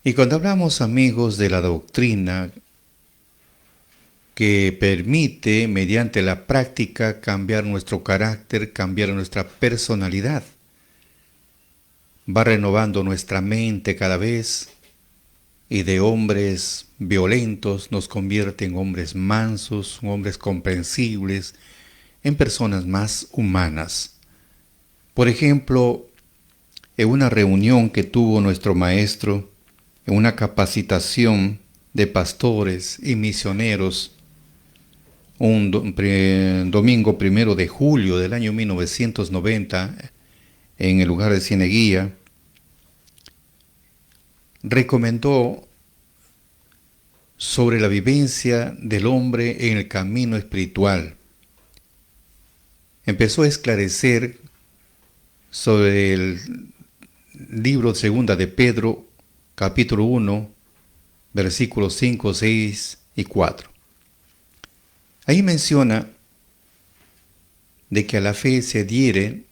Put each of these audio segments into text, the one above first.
Y cuando hablamos, amigos, de la doctrina que permite, mediante la práctica, cambiar nuestro carácter, cambiar nuestra personalidad, va renovando nuestra mente cada vez y de hombres violentos nos convierte en hombres mansos, hombres comprensibles, en personas más humanas. Por ejemplo, en una reunión que tuvo nuestro maestro, en una capacitación de pastores y misioneros, un domingo 1 de julio del año 1990, en el lugar de Cieneguía, recomendó sobre la vivencia del hombre en el camino espiritual. Empezó a esclarecer sobre el libro segunda de Pedro, capítulo 1, versículos 5, 6 y 4. Ahí menciona de que a la fe se adhiere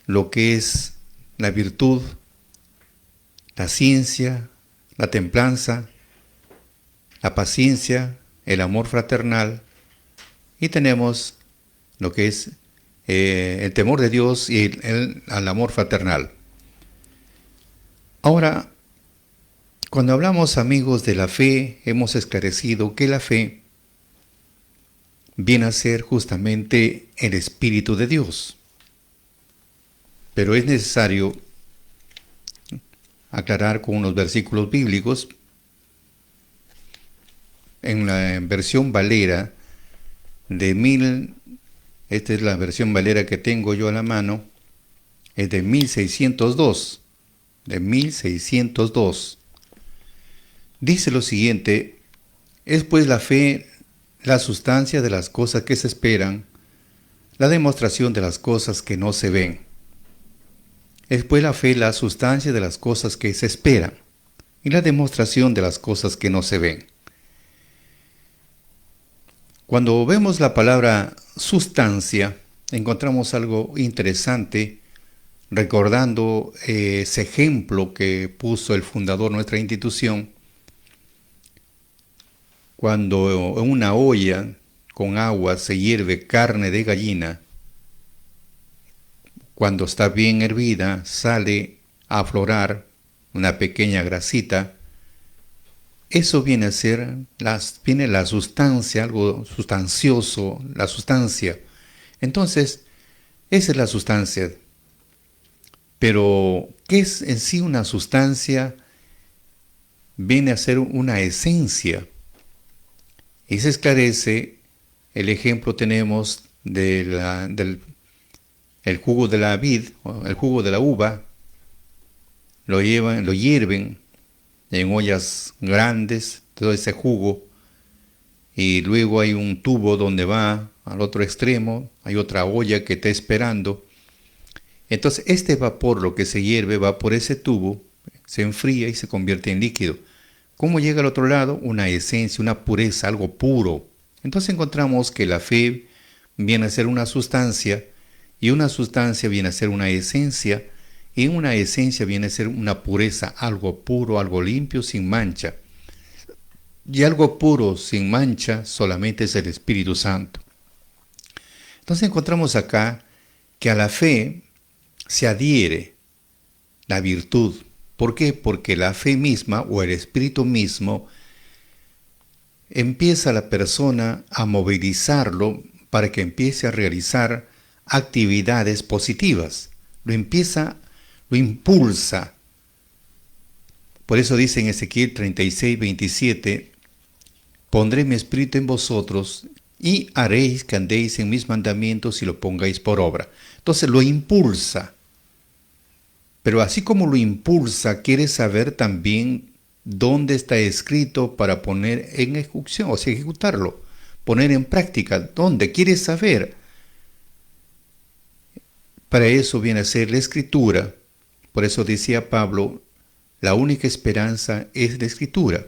lo que es la virtud, la ciencia, la templanza, la paciencia, el amor fraternal, y tenemos lo que es el temor de Dios y el amor fraternal. Ahora, cuando hablamos, amigos, de la fe, hemos esclarecido que la fe viene a ser justamente el Espíritu de Dios. Pero es necesario aclarar con unos versículos bíblicos. En la versión Valera esta es la versión Valera que tengo yo a la mano, es de 1602. De 1602. Dice lo siguiente: es pues la fe la sustancia de las cosas que se esperan, la demostración de las cosas que no se ven. Es pues la fe la sustancia de las cosas que se esperan y la demostración de las cosas que no se ven. Cuando vemos la palabra sustancia, encontramos algo interesante, recordando ese ejemplo que puso el fundador de nuestra institución, cuando en una olla con agua se hierve carne de gallina. Cuando está bien hervida, sale a aflorar una pequeña grasita. Eso viene a ser viene la sustancia, algo sustancioso, la sustancia. Entonces, esa es la sustancia. Pero, ¿qué es en sí una sustancia? Viene a ser una esencia. Y se esclarece, el ejemplo tenemos del el jugo de la vid, el jugo de la uva, lo hierven en ollas grandes, todo ese jugo, y luego hay un tubo donde va al otro extremo, hay otra olla que está esperando. Entonces este vapor, lo que se hierve, va por ese tubo, se enfría y se convierte en líquido. ¿Cómo llega al otro lado? Una esencia, una pureza, algo puro. Entonces encontramos que la fe viene a ser una sustancia, y una sustancia viene a ser una esencia, y una esencia viene a ser una pureza, algo puro, algo limpio, sin mancha. Y algo puro, sin mancha, solamente es el Espíritu Santo. Entonces encontramos acá que a la fe se adhiere la virtud. ¿Por qué? Porque la fe misma o el Espíritu mismo empieza a la persona a movilizarlo para que empiece a realizar actividades positivas. Lo impulsa. Por eso dice en Ezequiel 36, 27, pondré mi espíritu en vosotros y haréis que andéis en mis mandamientos y lo pongáis por obra. Entonces lo impulsa. Pero así como lo impulsa, quiere saber también dónde está escrito para poner en ejecución, o sea, ejecutarlo, poner en práctica. ¿Dónde? Quiere saber. Para eso viene a ser la Escritura. Por eso decía Pablo, la única esperanza es la Escritura.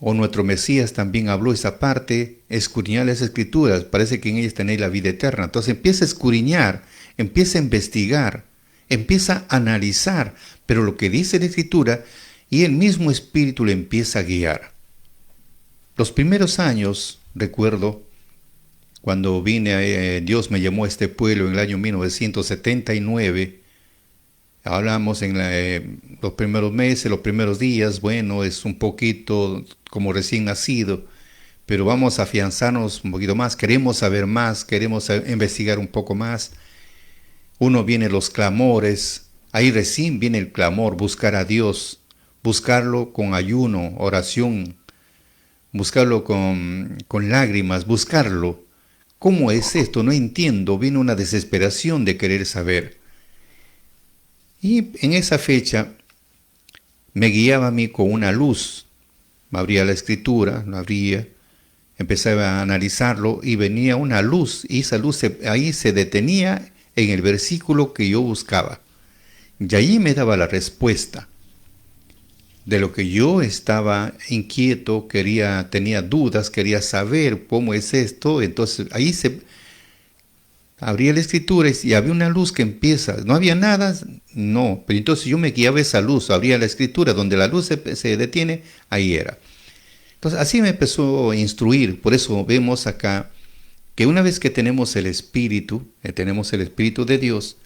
O nuestro Mesías también habló esa parte, escudriñar las Escrituras, parece que en ellas tenéis la vida eterna. Entonces empieza a escudriñar, empieza a investigar, empieza a analizar, pero lo que dice la Escritura, y el mismo Espíritu le empieza a guiar. Los primeros años, recuerdo, cuando vine, Dios me llamó a este pueblo en el año 1979, hablamos en los primeros meses, los primeros días, bueno, es un poquito como recién nacido, pero vamos a afianzarnos un poquito más, queremos saber más, queremos investigar un poco más. Uno viene los clamores, ahí recién viene el clamor, buscar a Dios, buscarlo con ayuno, oración, buscarlo con lágrimas, buscarlo. ¿Cómo es esto? No entiendo, viene una desesperación de querer saber. Y en esa fecha me guiaba a mí con una luz. Me abría la Escritura, lo abría, empezaba a analizarlo y venía una luz y esa luz ahí se detenía en el versículo que yo buscaba. Y ahí me daba la respuesta de lo que yo estaba inquieto, tenía dudas, quería saber cómo es esto. Entonces ahí se abría la Escritura y había una luz que empieza. No había nada, no. Pero entonces yo me guiaba esa luz, abría la Escritura, donde la luz se detiene, ahí era. Entonces así me empezó a instruir. Por eso vemos acá que una vez que tenemos el Espíritu de Dios,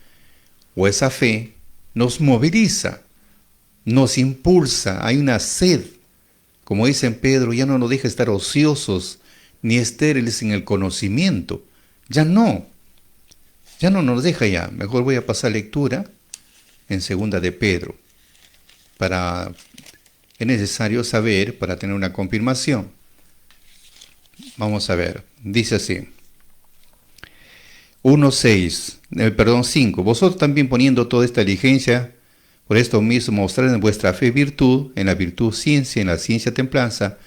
o esa fe, nos moviliza, nos impulsa, hay una sed. Como dice en Pedro, ya no nos deja estar ociosos ni estériles en el conocimiento. Ya no nos deja ya. Mejor voy a pasar lectura en segunda de Pedro. Es necesario saber para tener una confirmación. Vamos a ver, dice así. 5. Vosotros también poniendo toda esta diligencia, por esto mismo mostrad en vuestra fe virtud, en la virtud ciencia, en la ciencia templanza,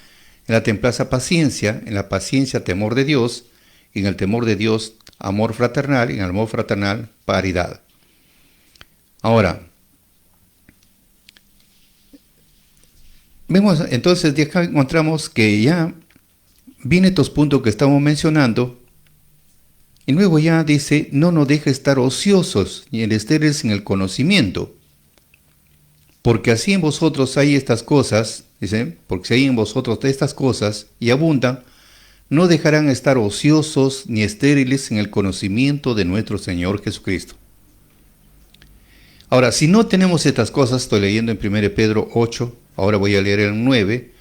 en la templanza paciencia, en la paciencia temor de Dios, y en el temor de Dios amor fraternal, y en el amor fraternal caridad. Ahora, vemos entonces de acá encontramos que ya vienen estos puntos que estamos mencionando. Y luego ya dice, no nos deje estar ociosos ni estériles en el conocimiento. Porque así en vosotros hay estas cosas, dice, porque si hay en vosotros estas cosas y abundan, no dejarán estar ociosos ni estériles en el conocimiento de nuestro Señor Jesucristo. Ahora, si no tenemos estas cosas, estoy leyendo en 1 Pedro 8, ahora voy a leer el 9,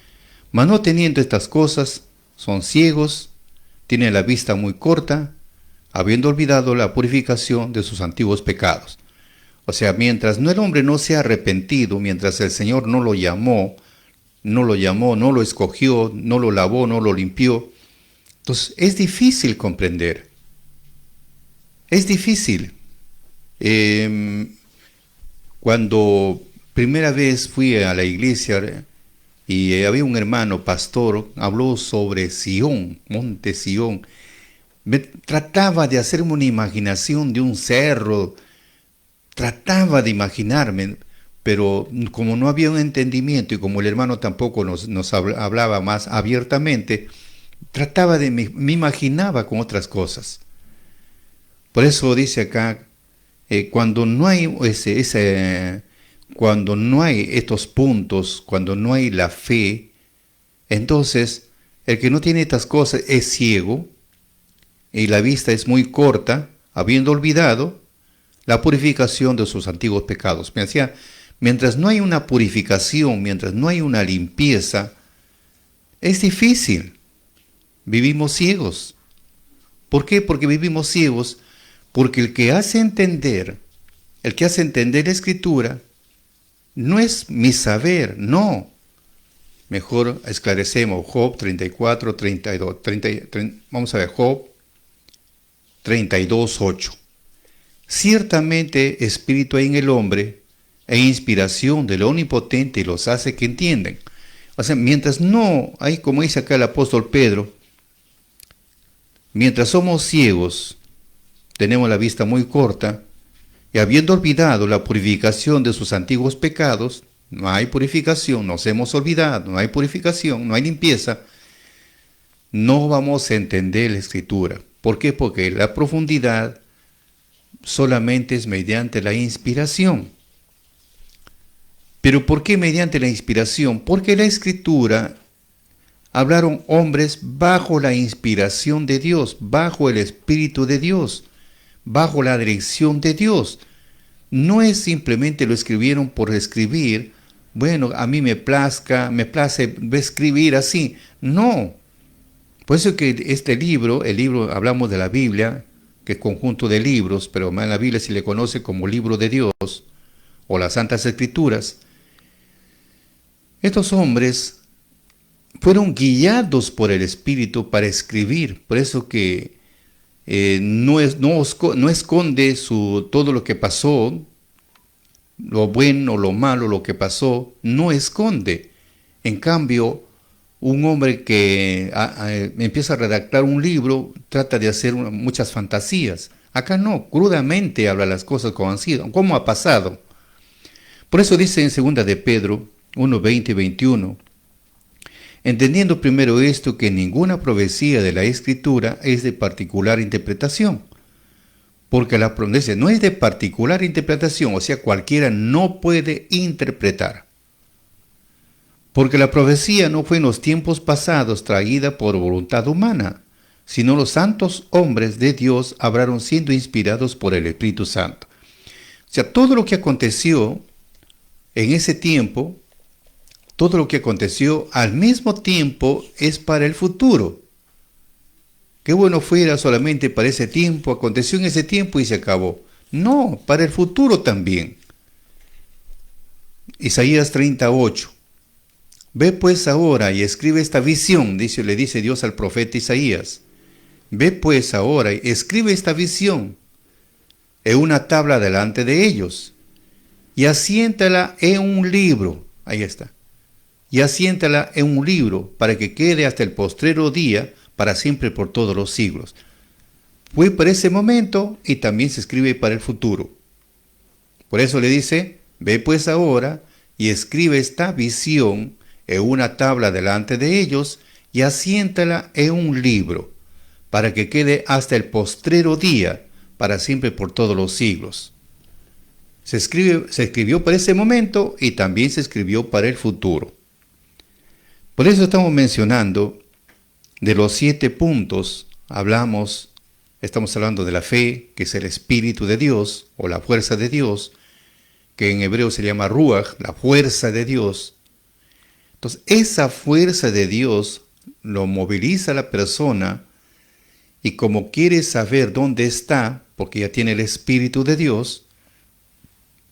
mas no teniendo estas cosas, son ciegos, tienen la vista muy corta, habiendo olvidado la purificación de sus antiguos pecados. O sea, mientras el hombre no se ha arrepentido, mientras el Señor no lo llamó, no lo escogió, no lo lavó, no lo limpió, entonces es difícil comprender. Es difícil. Cuando primera vez fui a la iglesia y había un hermano pastor, habló sobre Sión, Monte Sión. Me trataba de hacerme una imaginación de un cerro, trataba de imaginarme, pero como no había un entendimiento y como el hermano tampoco nos hablaba más abiertamente, me imaginaba con otras cosas. Por eso dice acá, cuando no hay cuando no hay estos puntos, cuando no hay la fe, entonces el que no tiene estas cosas es ciego, y la vista es muy corta, habiendo olvidado la purificación de sus antiguos pecados. Me decía, mientras no hay una purificación, mientras no hay una limpieza, es difícil. Vivimos ciegos. ¿Por qué? Porque vivimos ciegos, porque el que hace entender la Escritura, no es mi saber, no. Mejor esclarecemos Job 34, 32, vamos a ver, Job 32:8. Ciertamente espíritu hay en el hombre e inspiración del Omnipotente y los hace que entienden. O sea, mientras no hay, como dice acá el apóstol Pedro, mientras somos ciegos, tenemos la vista muy corta, y habiendo olvidado la purificación de sus antiguos pecados, no hay purificación, nos hemos olvidado, no hay purificación, no hay limpieza, no vamos a entender la Escritura. ¿Por qué? Porque la profundidad solamente es mediante la inspiración. ¿Pero por qué mediante la inspiración? Porque la Escritura hablaron hombres bajo la inspiración de Dios, bajo el Espíritu de Dios, bajo la dirección de Dios. No es simplemente lo escribieron por escribir, bueno, a mí me place escribir así. No. Por eso que este libro, hablamos de la Biblia, que es conjunto de libros, pero en la Biblia se le conoce como libro de Dios, o las Santas Escrituras. Estos hombres fueron guiados por el Espíritu para escribir. Por eso que no esconde todo lo que pasó, lo bueno, lo malo, lo que pasó, no esconde. En cambio, un hombre que empieza a redactar un libro trata de hacer muchas fantasías. Acá no, crudamente habla las cosas como han sido, como ha pasado. Por eso dice en 2 de Pedro 1, 20 y 21, entendiendo primero esto, que ninguna profecía de la Escritura es de particular interpretación, porque la promesa no es de particular interpretación, o sea, cualquiera no puede interpretar. Porque la profecía no fue en los tiempos pasados traída por voluntad humana, sino los santos hombres de Dios hablaron siendo inspirados por el Espíritu Santo. O sea, todo lo que aconteció en ese tiempo, todo lo que aconteció al mismo tiempo es para el futuro. Qué bueno fuera solamente para ese tiempo, aconteció en ese tiempo y se acabó. No, para el futuro también. Isaías 38. Ve pues ahora y escribe esta visión, le dice Dios al profeta Isaías. Ve pues ahora y escribe esta visión en una tabla delante de ellos y asiéntala en un libro. Ahí está. Y asiéntala en un libro para que quede hasta el postrero día, para siempre por todos los siglos. Fue para ese momento y también se escribe para el futuro. Por eso le dice, ve pues ahora y escribe esta visión en una tabla delante de ellos y asiéntala en un libro, para que quede hasta el postrero día, para siempre por todos los siglos. Se escribió para ese momento y también se escribió para el futuro. Por eso estamos mencionando de los 7 puntos, estamos hablando de la fe, que es el Espíritu de Dios, o la fuerza de Dios, que en hebreo se llama Ruach, la fuerza de Dios. Entonces, esa fuerza de Dios lo moviliza a la persona y como quiere saber dónde está, porque ya tiene el Espíritu de Dios,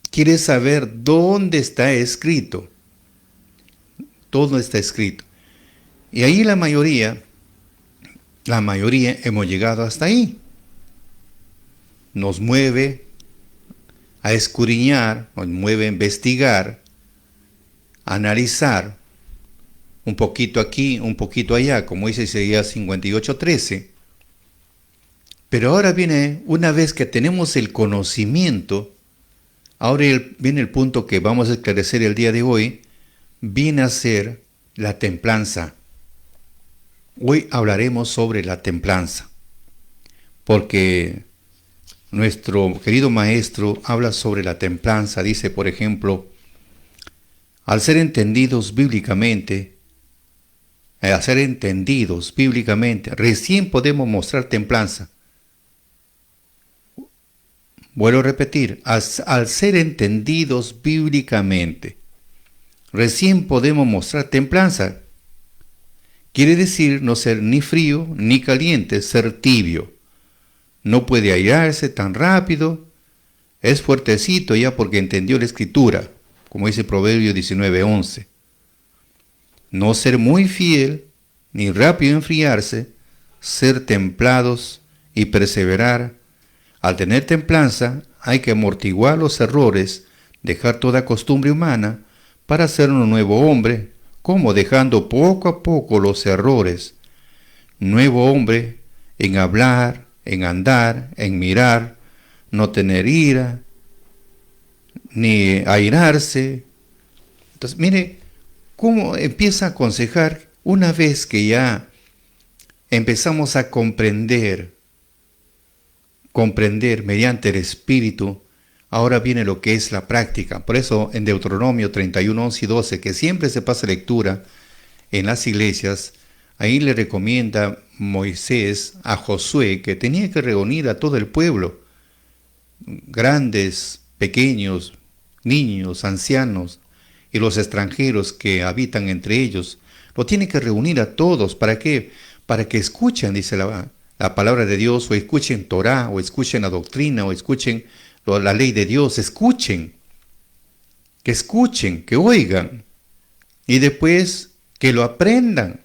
quiere saber dónde está escrito. Todo está escrito. Y ahí la mayoría hemos llegado hasta ahí. Nos mueve a escudriñar, nos mueve a investigar, a analizar, un poquito aquí, un poquito allá, como dice Isaías 58:13. Pero ahora viene, una vez que tenemos el conocimiento, ahora viene el punto que vamos a esclarecer el día de hoy, viene a ser la templanza. Hoy hablaremos sobre la templanza, porque nuestro querido maestro habla sobre la templanza. Dice, por ejemplo, al ser entendidos bíblicamente, recién podemos mostrar templanza. Vuelvo a repetir, al ser entendidos bíblicamente, recién podemos mostrar templanza. Quiere decir no ser ni frío ni caliente, ser tibio. No puede airarse tan rápido, es fuertecito ya porque entendió la Escritura, como dice Proverbio 19:11. No ser muy fiel, ni rápido enfriarse, ser templados y perseverar. Al tener templanza, hay que amortiguar los errores, dejar toda costumbre humana, para ser un nuevo hombre, como dejando poco a poco los errores. Nuevo hombre en hablar, en andar, en mirar, no tener ira, ni airarse. Entonces, mire cómo empieza a aconsejar una vez que ya empezamos a comprender comprender mediante el Espíritu, ahora viene lo que es la práctica. Por eso en Deuteronomio 31, 11 y 12, que siempre se pasa lectura en las iglesias, ahí le recomienda Moisés a Josué que tenía que reunir a todo el pueblo, grandes, pequeños, niños, ancianos y los extranjeros que habitan entre ellos. Lo tiene que reunir a todos. ¿Para qué? Para que escuchen, dice la palabra de Dios, o escuchen Torah, o escuchen la doctrina, o escuchen la ley de Dios. Escuchen, que oigan, y después que lo aprendan,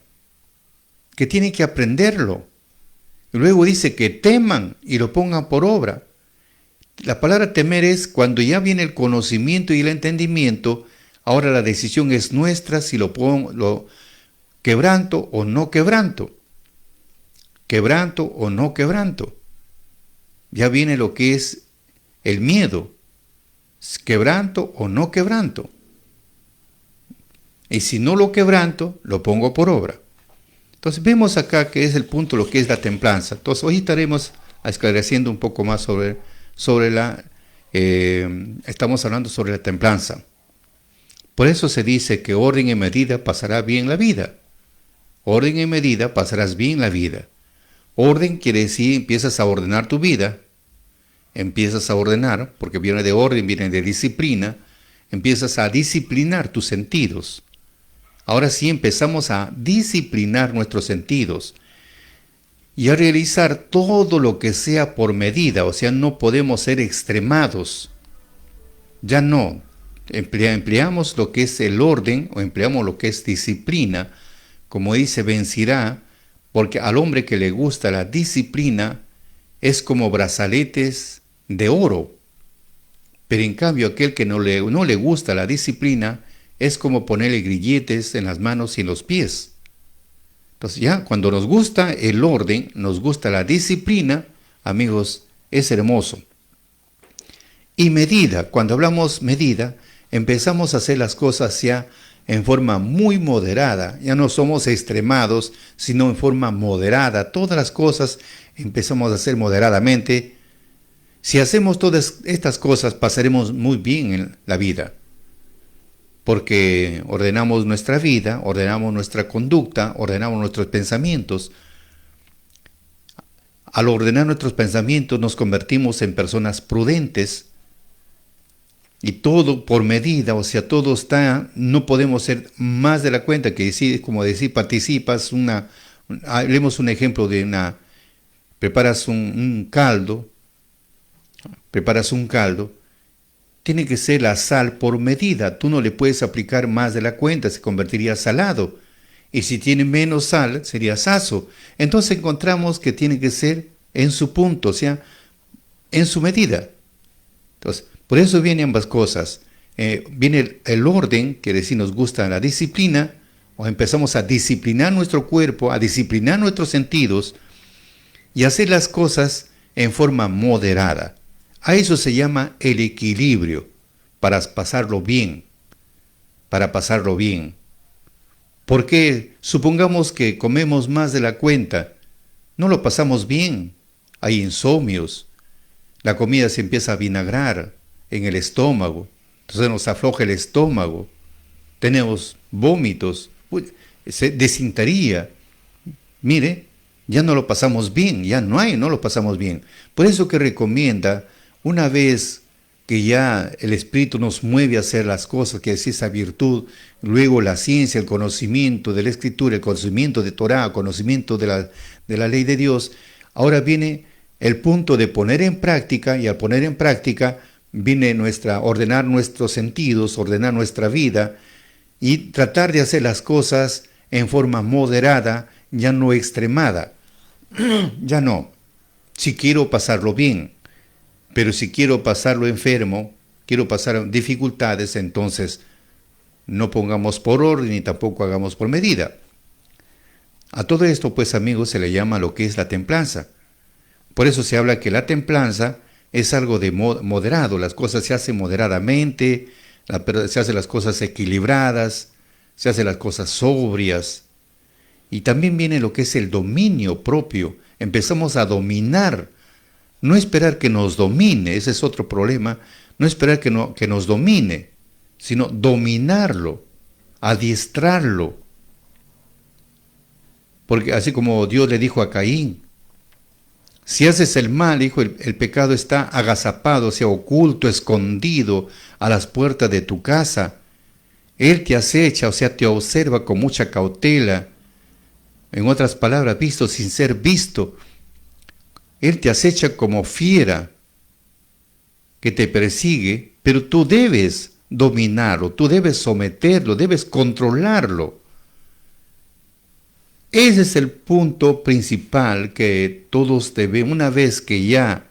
que tienen que aprenderlo. Y luego dice que teman y lo pongan por obra. La palabra temer es cuando ya viene el conocimiento y el entendimiento. Ahora la decisión es nuestra si lo quebranto o no quebranto. Quebranto o no quebranto. Ya viene lo que es el miedo. Quebranto o no quebranto. Y si no lo quebranto, lo pongo por obra. Entonces vemos acá que es el punto lo que es la templanza. Entonces hoy estaremos esclareciendo un poco más estamos hablando sobre la templanza. Por eso se dice que orden y medida pasará bien la vida. Orden y medida pasarás bien la vida. Orden quiere decir empiezas a ordenar tu vida. Empiezas a ordenar, porque viene de orden, viene de disciplina. Empiezas a disciplinar tus sentidos. Ahora sí empezamos a disciplinar nuestros sentidos y a realizar todo lo que sea por medida. O sea, no podemos ser extremados. Ya no. Empleamos lo que es el orden o empleamos lo que es disciplina. Como dice, vencerá, porque al hombre que le gusta la disciplina es como brazaletes de oro. Pero en cambio aquel que no le gusta la disciplina es como ponerle grilletes en las manos y en los pies. Entonces ya cuando nos gusta el orden, nos gusta la disciplina, amigos, es hermoso. Y medida, cuando hablamos medida, empezamos a hacer las cosas ya en forma muy moderada. Ya no somos extremados, sino en forma moderada. Todas las cosas empezamos a hacer moderadamente. Si hacemos todas estas cosas, pasaremos muy bien en la vida. Porque ordenamos nuestra vida, ordenamos nuestra conducta, ordenamos nuestros pensamientos. Al ordenar nuestros pensamientos nos convertimos en personas prudentes y todo por medida, o sea, todo está, no podemos ser más de la cuenta, que decir, como decir, participas haremos un ejemplo de preparas un caldo, tiene que ser la sal por medida. Tú no le puedes aplicar más de la cuenta, se convertiría salado. Y si tiene menos sal, sería sazo. Entonces encontramos que tiene que ser en su punto, o sea, en su medida. Entonces, por eso vienen ambas cosas. Viene el orden, que decir nos gusta la disciplina, o empezamos a disciplinar nuestro cuerpo, a disciplinar nuestros sentidos, y hacer las cosas en forma moderada. A eso se llama el equilibrio, para pasarlo bien, Porque supongamos que comemos más de la cuenta, no lo pasamos bien, hay insomnios, la comida se empieza a vinagrar en el estómago, entonces nos afloja el estómago, tenemos vómitos, se desintería. Mire, ya no lo pasamos bien, no lo pasamos bien. Por eso que recomienda, una vez que ya el Espíritu nos mueve a hacer las cosas, que es esa virtud, luego la ciencia, el conocimiento de la Escritura, el conocimiento de Torah, el conocimiento de la ley de Dios, ahora viene el punto de poner en práctica, y al poner en práctica viene ordenar nuestros sentidos, ordenar nuestra vida, y tratar de hacer las cosas en forma moderada, ya no extremada. Ya no. Si quiero pasarlo bien, pero si quiero pasarlo enfermo, quiero pasar dificultades, entonces no pongamos por orden ni tampoco hagamos por medida. A todo esto, pues amigos, se le llama lo que es la templanza. Por eso se habla que la templanza es algo de moderado, las cosas se hacen moderadamente, se hacen las cosas equilibradas, se hacen las cosas sobrias. Y también viene lo que es el dominio propio. Empezamos a dominar No esperar que nos domine, ese es otro problema. No esperar que nos domine, sino dominarlo, adiestrarlo. Porque así como Dios le dijo a Caín, si haces el mal, hijo, el pecado está agazapado, o sea, oculto, escondido a las puertas de tu casa. Él te acecha, o sea, te observa con mucha cautela. En otras palabras, visto sin ser visto. Él te acecha como fiera que te persigue, pero tú debes dominarlo, tú debes someterlo, debes controlarlo. Ese es el punto principal que todos debemos, una vez que ya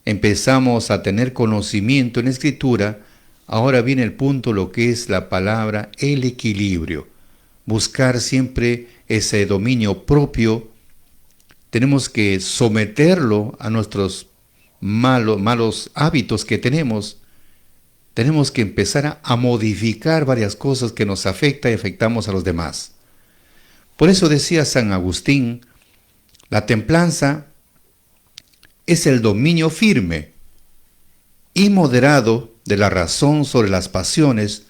empezamos a tener conocimiento en la Escritura, ahora viene el punto, lo que es la palabra, el equilibrio. Buscar siempre ese dominio propio. Tenemos que someterlo a nuestros malos hábitos que tenemos. Tenemos que empezar a modificar varias cosas que nos afectan y afectamos a los demás. Por eso decía San Agustín, la templanza es el dominio firme y moderado de la razón sobre las pasiones,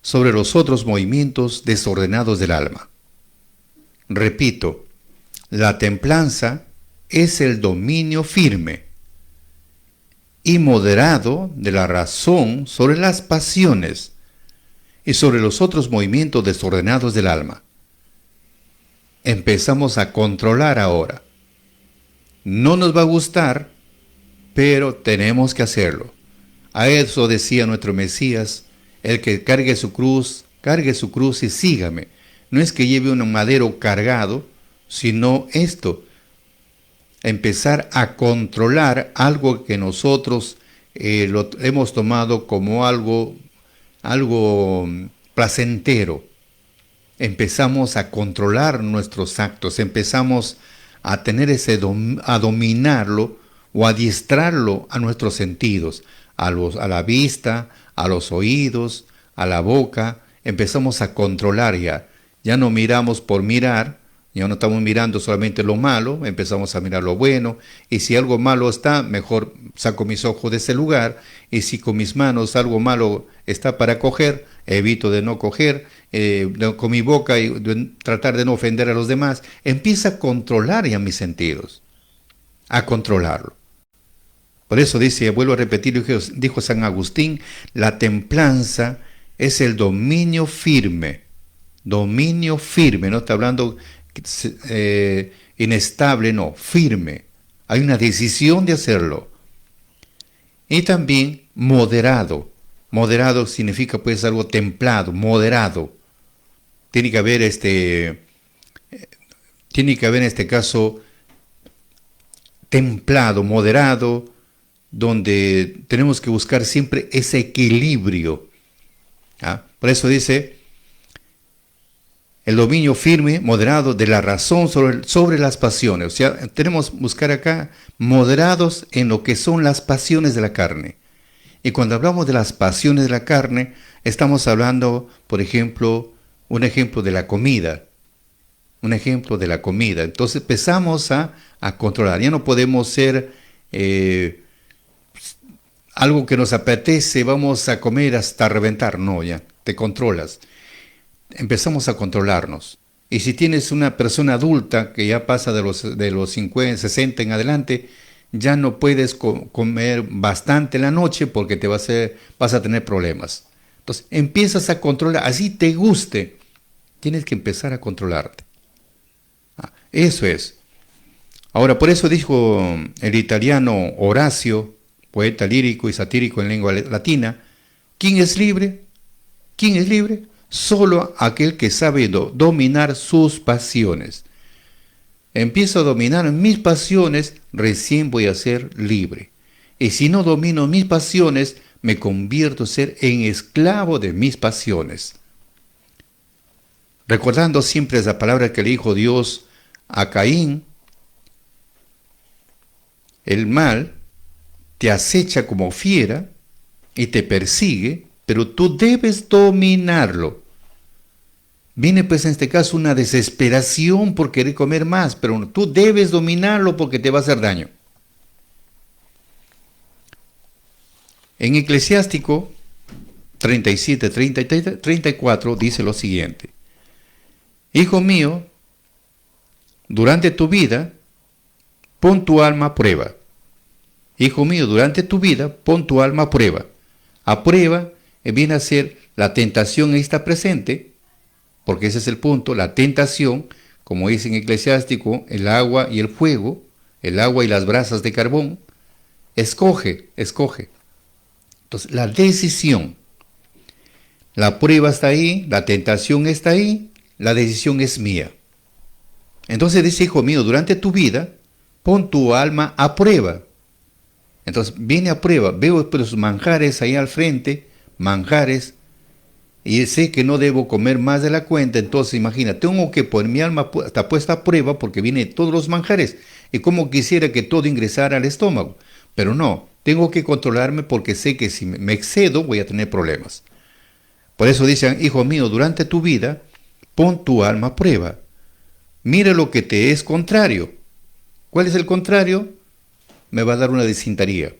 sobre los otros movimientos desordenados del alma. Repito, la templanza es el dominio firme y moderado de la razón sobre las pasiones y sobre los otros movimientos desordenados del alma. Empezamos a controlar ahora. No nos va a gustar, pero tenemos que hacerlo. A eso decía nuestro Mesías, el que cargue su cruz y sígame. No es que lleve un madero cargado, sino esto, empezar a controlar algo que nosotros lo hemos tomado como algo placentero. Empezamos a controlar nuestros actos, empezamos a tener a dominarlo o adiestrarlo a nuestros sentidos, a la vista, a los oídos, a la boca. Empezamos a controlar ya. Ya no miramos por mirar, ya no estamos mirando solamente lo malo, empezamos a mirar lo bueno, y si algo malo está, mejor saco mis ojos de ese lugar, y si con mis manos algo malo está para coger, evito de no coger, con mi boca y tratar de no ofender a los demás. Empieza a controlar ya mis sentidos, a controlarlo. Por eso dice, vuelvo a repetir, dijo San Agustín, la templanza es el dominio firme, no está hablando inestable, no, firme. Hay una decisión de hacerlo. Y también moderado. Moderado significa pues algo templado, moderado. Tiene que haber en este caso templado, moderado, donde tenemos que buscar siempre ese equilibrio. ¿Ah? Por eso dice, el dominio firme, moderado de la razón sobre las pasiones. O sea, tenemos que buscar acá moderados en lo que son las pasiones de la carne. Y cuando hablamos de las pasiones de la carne, estamos hablando, por ejemplo, un ejemplo de la comida. Un ejemplo de la comida. Entonces empezamos a controlar. Ya no podemos ser algo que nos apetece, vamos a comer hasta reventar. No, ya, te controlas. Empezamos a controlarnos. Y si tienes una persona adulta que ya pasa de los 50, 60 en adelante, ya no puedes comer bastante en la noche porque vas a tener problemas. Entonces empiezas a controlar, así te guste, tienes que empezar a controlarte. Eso es. Ahora, por eso dijo el italiano Horacio, poeta lírico y satírico en lengua latina, ¿quién es libre? ¿Quién es libre? Solo aquel que sabe dominar sus pasiones. Empiezo a dominar mis pasiones, recién voy a ser libre. Y si no domino mis pasiones, me convierto en esclavo de mis pasiones. Recordando siempre esa palabra que le dijo Dios a Caín, el mal te acecha como fiera y te persigue, pero tú debes dominarlo. Viene pues en este caso una desesperación por querer comer más, pero tú debes dominarlo porque te va a hacer daño. En Eclesiástico 37, 30 y 34 dice lo siguiente: Hijo mío, durante tu vida, pon tu alma a prueba. Hijo mío, durante tu vida, pon tu alma a prueba. A prueba viene a ser la tentación está presente, porque ese es el punto, la tentación, como dice en Eclesiástico, el agua y el fuego, el agua y las brasas de carbón. Escoge. Entonces, la decisión, la prueba está ahí, la tentación está ahí, la decisión es mía. Entonces dice, hijo mío, durante tu vida, pon tu alma a prueba. Entonces viene a prueba, veo los manjares ahí al frente, manjares, y sé que no debo comer más de la cuenta. Entonces imagina, tengo que poner mi alma está puesta a prueba porque vienen todos los manjares, y como quisiera que todo ingresara al estómago, pero no, tengo que controlarme porque sé que si me excedo voy a tener problemas. Por eso dicen, hijo mío, durante tu vida, pon tu alma a prueba. Mira lo que te es contrario. ¿Cuál es el contrario? Me va a dar una disentería.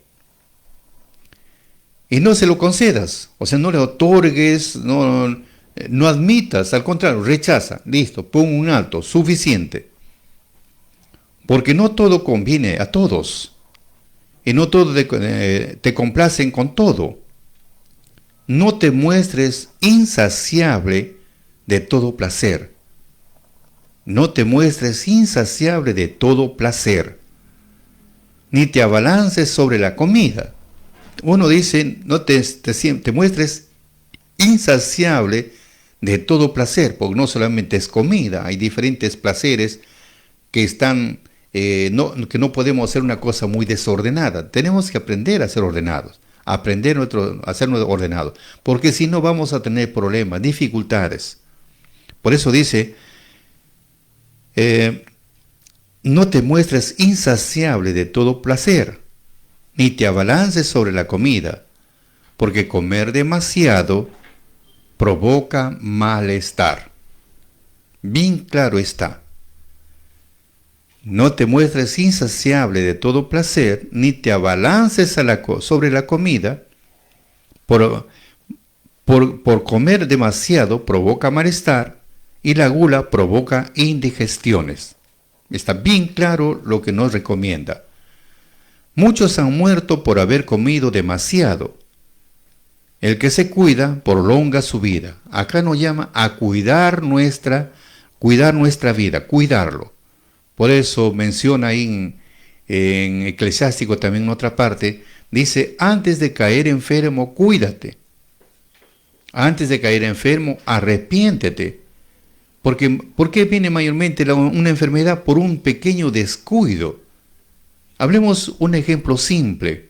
Y no se lo concedas, o sea, no le otorgues, no admitas, al contrario, rechaza, listo, pon un alto, suficiente. Porque no todo conviene a todos, y no todos te complacen con todo. No te muestres insaciable de todo placer. No te muestres insaciable de todo placer. Ni te abalances sobre la comida. Uno dice, no te muestres insaciable de todo placer, porque no solamente es comida, hay diferentes placeres que están, que no podemos hacer una cosa muy desordenada. Tenemos que aprender a ser ordenados, a ser ordenados, porque si no vamos a tener problemas, dificultades. Por eso dice, no te muestres insaciable de todo placer, ni te abalances sobre la comida, porque comer demasiado provoca malestar. Bien claro está. No te muestres insaciable de todo placer, ni te abalances sobre la comida, por comer demasiado provoca malestar, y la gula provoca indigestiones. Está bien claro lo que nos recomienda. Muchos han muerto por haber comido demasiado. El que se cuida prolonga su vida. Acá nos llama a cuidar nuestra vida, cuidarlo. Por eso menciona ahí en Eclesiástico también en otra parte, dice, antes de caer enfermo, cuídate. Antes de caer enfermo, arrepiéntete. ¿Por qué viene mayormente una enfermedad? Por un pequeño descuido. Hablemos un ejemplo simple.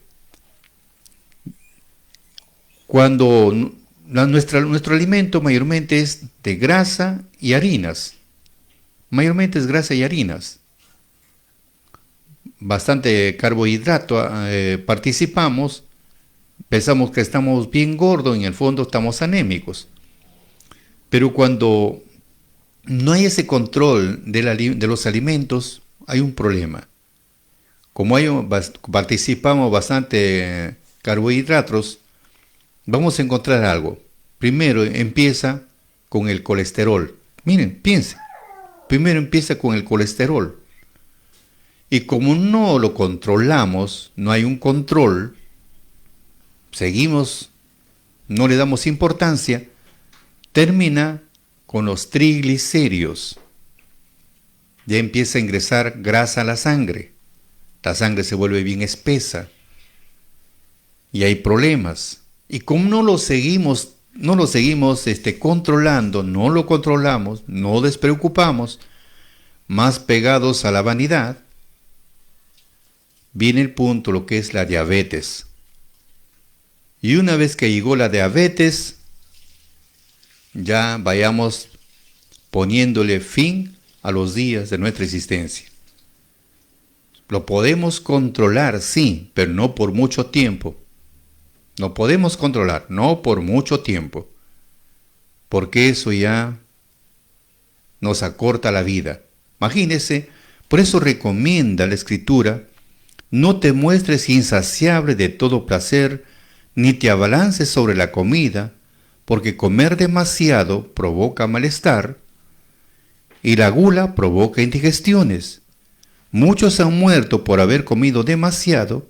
Cuando nuestro alimento mayormente es de grasa y harinas. Mayormente es grasa y harinas. Bastante carbohidrato participamos. Pensamos que estamos bien gordos, en el fondo estamos anémicos. Pero cuando no hay ese control de los alimentos, hay un problema. Como participamos bastante carbohidratos, vamos a encontrar algo. Primero empieza con el colesterol. Miren, piensen. Primero empieza con el colesterol. Y como no lo controlamos, no hay un control, seguimos, no le damos importancia, termina con los triglicéridos. Ya empieza a ingresar grasa a la sangre. La sangre se vuelve bien espesa. Y hay problemas. Y como no lo seguimos controlando, no lo controlamos, no despreocupamos, más pegados a la vanidad, viene el punto, lo que es la diabetes. Y una vez que llegó la diabetes, ya vayamos poniéndole fin a los días de nuestra existencia. Lo podemos controlar, sí, pero no por mucho tiempo. No podemos controlar, no por mucho tiempo, porque eso ya nos acorta la vida. Imagínese, por eso recomienda la Escritura, no te muestres insaciable de todo placer, ni te abalances sobre la comida, porque comer demasiado provoca malestar, y la gula provoca indigestiones. Muchos han muerto por haber comido demasiado.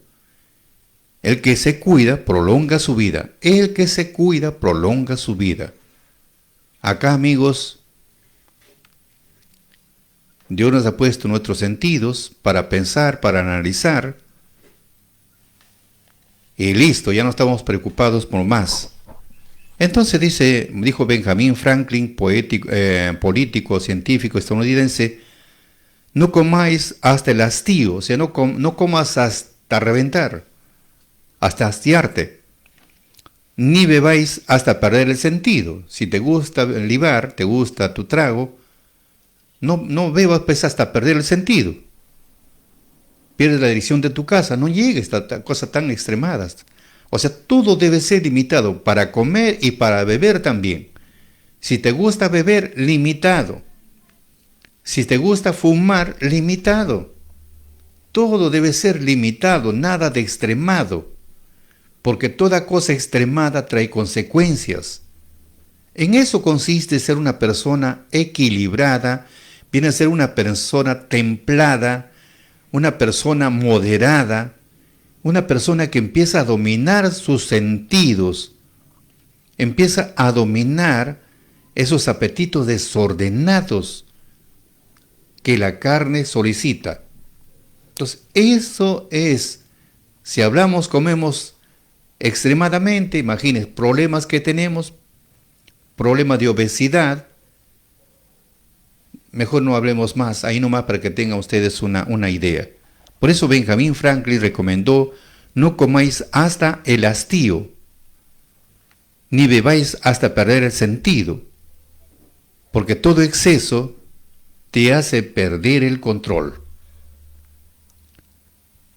El que se cuida prolonga su vida. El que se cuida prolonga su vida. Acá, amigos, Dios nos ha puesto nuestros sentidos para pensar, para analizar. Y listo, ya no estamos preocupados por más. Entonces dijo Benjamin Franklin, político, científico estadounidense, no comáis hasta el hastío, o sea, no comas hasta reventar, hasta hastiarte, ni bebáis hasta perder el sentido. Si te gusta el libar, te gusta tu trago, no bebas pues hasta perder el sentido. Pierdes la dirección de tu casa, no llegues a cosas tan extremadas. O sea, todo debe ser limitado para comer y para beber también. Si te gusta beber, limitado. Si te gusta fumar, limitado. Todo debe ser limitado, nada de extremado. Porque toda cosa extremada trae consecuencias. En eso consiste ser una persona equilibrada, viene a ser una persona templada, una persona moderada, una persona que empieza a dominar sus sentidos, empieza a dominar esos apetitos desordenados que la carne solicita. Entonces, eso es, si hablamos, comemos extremadamente, imagínense, problemas que tenemos, problemas de obesidad, mejor no hablemos más, ahí nomás para que tengan ustedes una idea. Por eso Benjamin Franklin recomendó, no comáis hasta el hastío, ni bebáis hasta perder el sentido, porque todo exceso te hace perder el control.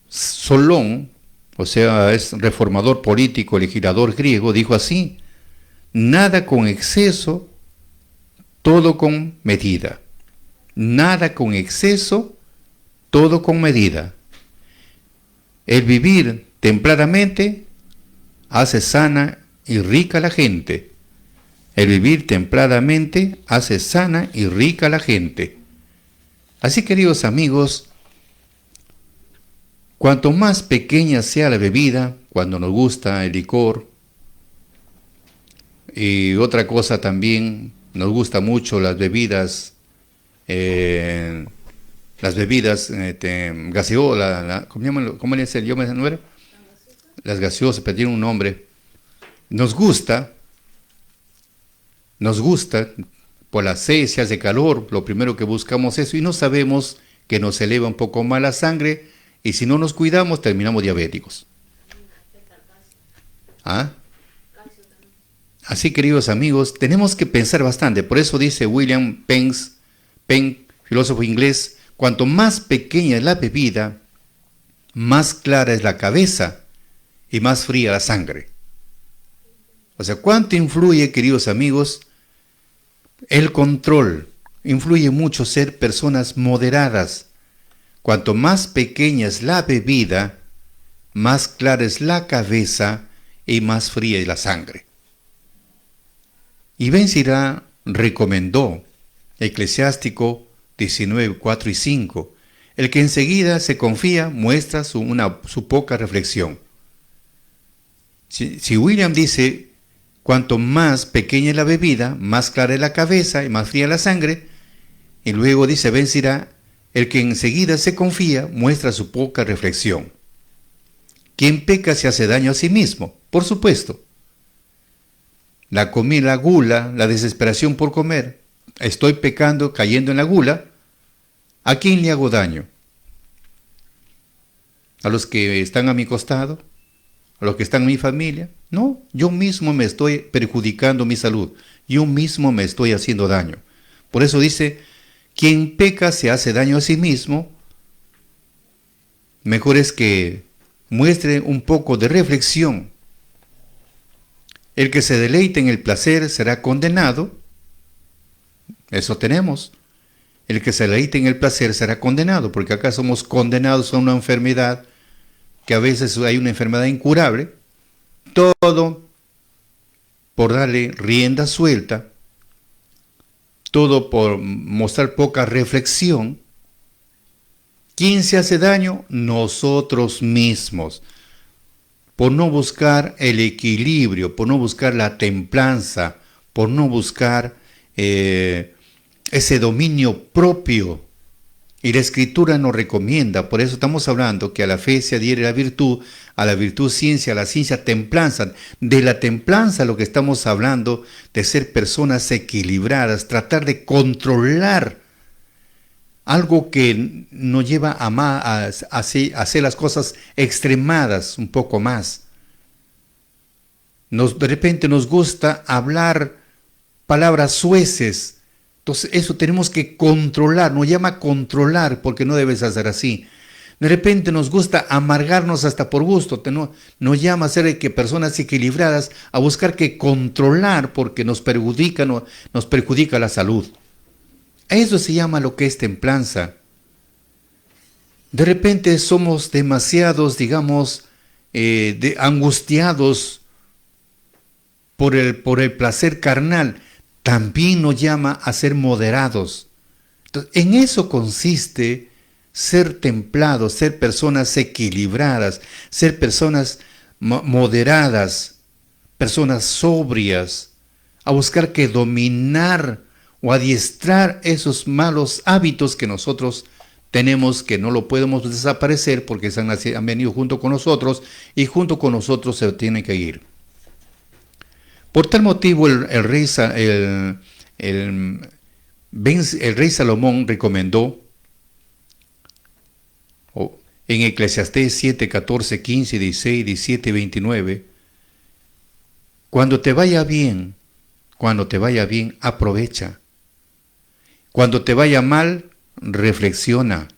Solón, o sea, es reformador político, legislador griego, dijo así: nada con exceso, todo con medida. Nada con exceso, todo con medida. El vivir templadamente hace sana y rica a la gente. El vivir templadamente hace sana y rica a la gente. Así, queridos amigos, cuanto más pequeña sea la bebida, cuando nos gusta el licor, y otra cosa también, nos gusta mucho las bebidas gaseosas, ¿cómo le dice? ¿No era? Las gaseosas, pero tienen un nombre. Nos gusta, por la sed, se hace calor, lo primero que buscamos es eso, y no sabemos que nos eleva un poco más la sangre, y si no nos cuidamos, terminamos diabéticos. ¿Ah? Así, queridos amigos, tenemos que pensar bastante. Por eso dice William Penn, filósofo inglés, cuanto más pequeña es la bebida, más clara es la cabeza y más fría la sangre. O sea, ¿cuánto influye, queridos amigos, el control? Influye mucho ser personas moderadas. Cuanto más pequeña es la bebida, más clara es la cabeza y más fría es la sangre. Y Ben Sirá recomendó, Eclesiástico 19, 4 y 5, el que enseguida se confía muestra su poca reflexión. Si William dice, cuanto más pequeña es la bebida, más clara es la cabeza y más fría la sangre, y luego dice Ben Sirá, el que enseguida se confía muestra su poca reflexión. ¿Quién peca se hace daño a sí mismo? Por supuesto. La comida, la gula, la desesperación por comer. Estoy pecando, cayendo en la gula. ¿A quién le hago daño? ¿A los que están a mi costado? ¿A los que están en mi familia? No, yo mismo me estoy perjudicando mi salud. Yo mismo me estoy haciendo daño. Por eso dice, quien peca se hace daño a sí mismo. Mejor es que muestre un poco de reflexión. El que se deleite en el placer será condenado. Eso tenemos. El que se deleite en el placer será condenado, porque acá somos condenados a una enfermedad, que a veces hay una enfermedad incurable, todo por darle rienda suelta, todo por mostrar poca reflexión. ¿Quién se hace daño? Nosotros mismos. Por no buscar el equilibrio, por no buscar la templanza, por no buscar ese dominio propio. Y la Escritura nos recomienda, por eso estamos hablando que a la fe se adhiere la virtud ciencia, a la ciencia templanza. De la templanza lo que estamos hablando, de ser personas equilibradas, tratar de controlar algo que nos lleva a hacer las cosas extremadas un poco más. De repente nos gusta hablar palabras sueces. Entonces eso tenemos que controlar, nos llama controlar porque no debes hacer así. De repente nos gusta amargarnos hasta por gusto, nos llama a ser que personas equilibradas, a buscar que controlar porque nos perjudica la salud. Eso se llama lo que es templanza. De repente somos demasiados, digamos, angustiados por el placer carnal. También nos llama a ser moderados. Entonces, en eso consiste ser templados, ser personas equilibradas, ser personas moderadas, personas sobrias, a buscar que dominar o adiestrar esos malos hábitos que nosotros tenemos, que no lo podemos desaparecer porque han venido junto con nosotros y junto con nosotros se tienen que ir. Por tal motivo el rey Salomón recomendó en Eclesiastés 7, 14, 15, 16, 17, 29, cuando te vaya bien, aprovecha. Cuando te vaya mal, reflexiona.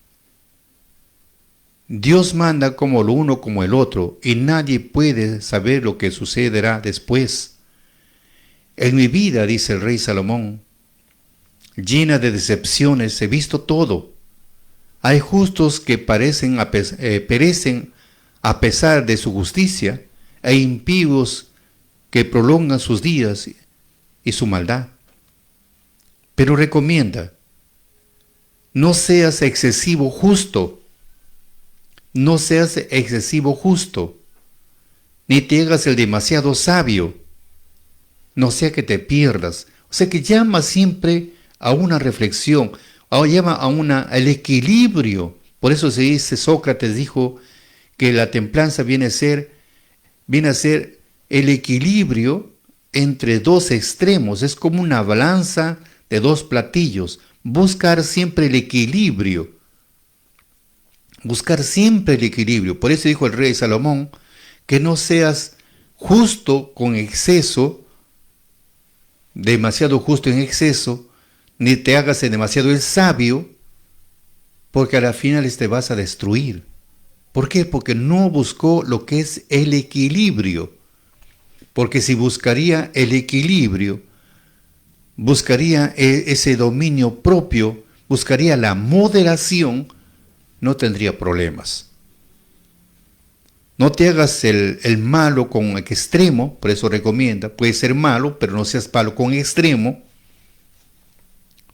Dios manda como lo uno como el otro, y nadie puede saber lo que sucederá después. En mi vida, dice el rey Salomón, llena de decepciones, he visto todo. Hay justos que perecen a pesar de su justicia, e impíos que prolongan sus días y su maldad. Pero recomienda, no seas excesivo justo, ni te hagas el demasiado sabio, no sea que te pierdas. O sea que llama siempre a una reflexión, llama al equilibrio. Por eso se dice, Sócrates dijo que la templanza viene a ser el equilibrio entre dos extremos. Es como una balanza de dos platillos. Buscar siempre el equilibrio. Por eso dijo el rey Salomón, que no seas justo con exceso, demasiado justo en exceso, ni te hagas demasiado el sabio, porque a la final te vas a destruir. ¿Por qué? Porque no buscó lo que es el equilibrio. Porque si buscaría el equilibrio, buscaría ese dominio propio, buscaría la moderación, no tendría problemas. No te hagas el malo con extremo, por eso recomienda, puedes ser malo, pero no seas malo con extremo,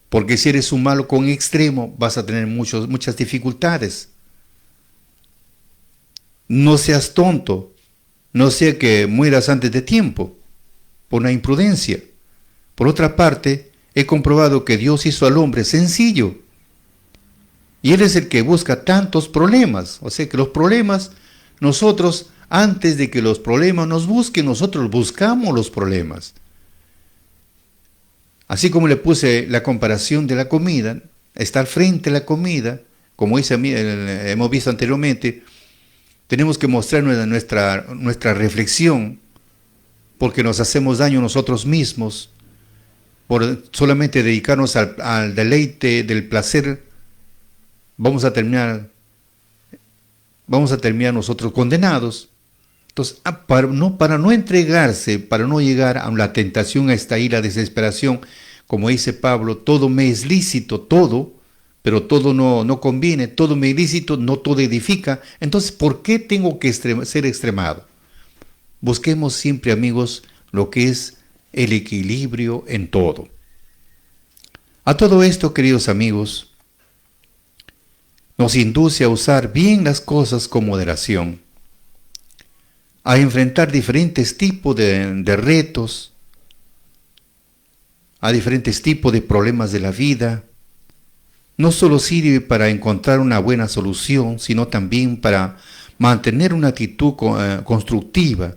porque si eres un malo con extremo vas a tener muchas dificultades. No seas tonto, no sea que mueras antes de tiempo, por una imprudencia. Por otra parte, he comprobado que Dios hizo al hombre sencillo, y Él es el que busca tantos problemas, o sea que los problemas, nosotros, antes de que los problemas nos busquen, nosotros buscamos los problemas. Así como le puse la comparación de la comida, estar frente a la comida, como hemos visto anteriormente, tenemos que mostrar nuestra reflexión, porque nos hacemos daño nosotros mismos, por solamente dedicarnos al deleite del placer, vamos a terminar nosotros condenados. Entonces, para no entregarse, para no llegar a la tentación, a esta ira, desesperación, como dice Pablo, todo me es lícito, todo, pero todo no conviene, todo me es lícito, no todo edifica. Entonces, ¿por qué tengo que ser extremado? Busquemos siempre, amigos, lo que es el equilibrio en todo. A todo esto, queridos amigos, nos induce a usar bien las cosas con moderación, a enfrentar diferentes tipos de retos, a diferentes tipos de problemas de la vida. No solo sirve para encontrar una buena solución, sino también para mantener una actitud constructiva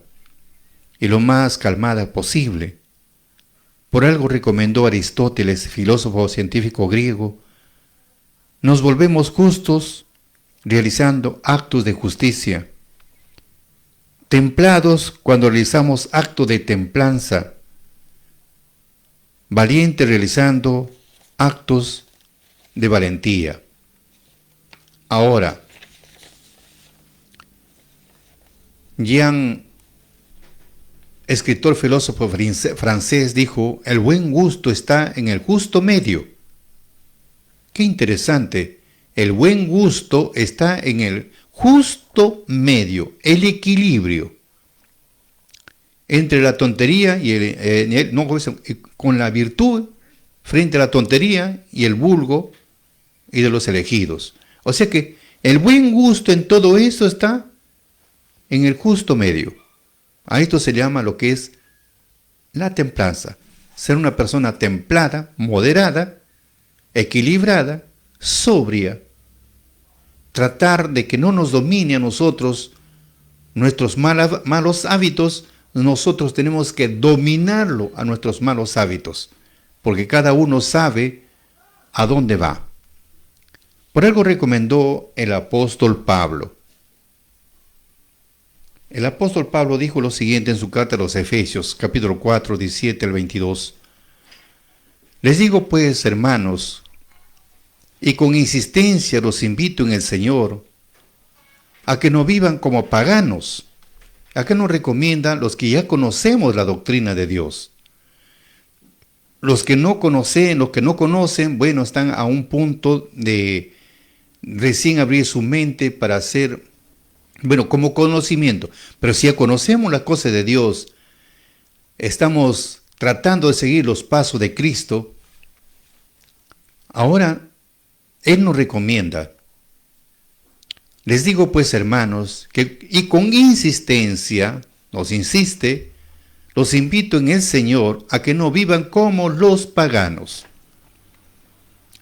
y lo más calmada posible. Por algo recomendó Aristóteles, filósofo científico griego, nos volvemos justos realizando actos de justicia, templados cuando realizamos actos de templanza, valientes realizando actos de valentía. Ahora, Jean, escritor filósofo francés, dijo: el buen gusto está en el justo medio. Qué interesante, el buen gusto está en el justo medio, el equilibrio entre la tontería y con la virtud frente a la tontería y el vulgo y de los elegidos. O sea que el buen gusto en todo esto está en el justo medio. A esto se llama lo que es la templanza. Ser una persona templada, moderada, equilibrada, sobria. Tratar de que no nos domine a nosotros nuestros malos hábitos. Nosotros tenemos que dominarlo a nuestros malos hábitos, porque cada uno sabe a dónde va. Por algo recomendó el apóstol Pablo. El apóstol Pablo dijo lo siguiente en su carta a los Efesios, capítulo 4, 17 al 22. Les digo pues, hermanos, y con insistencia los invito en el Señor, a que no vivan como paganos. Acá nos recomiendan los que ya conocemos la doctrina de Dios. Los que no conocen, bueno, están a un punto de recién abrir su mente para hacer, bueno, como conocimiento. Pero si ya conocemos las cosas de Dios, estamos tratando de seguir los pasos de Cristo, ahora Él nos recomienda. Les digo pues, hermanos, y con insistencia, nos insiste, los invito en el Señor a que no vivan como los paganos.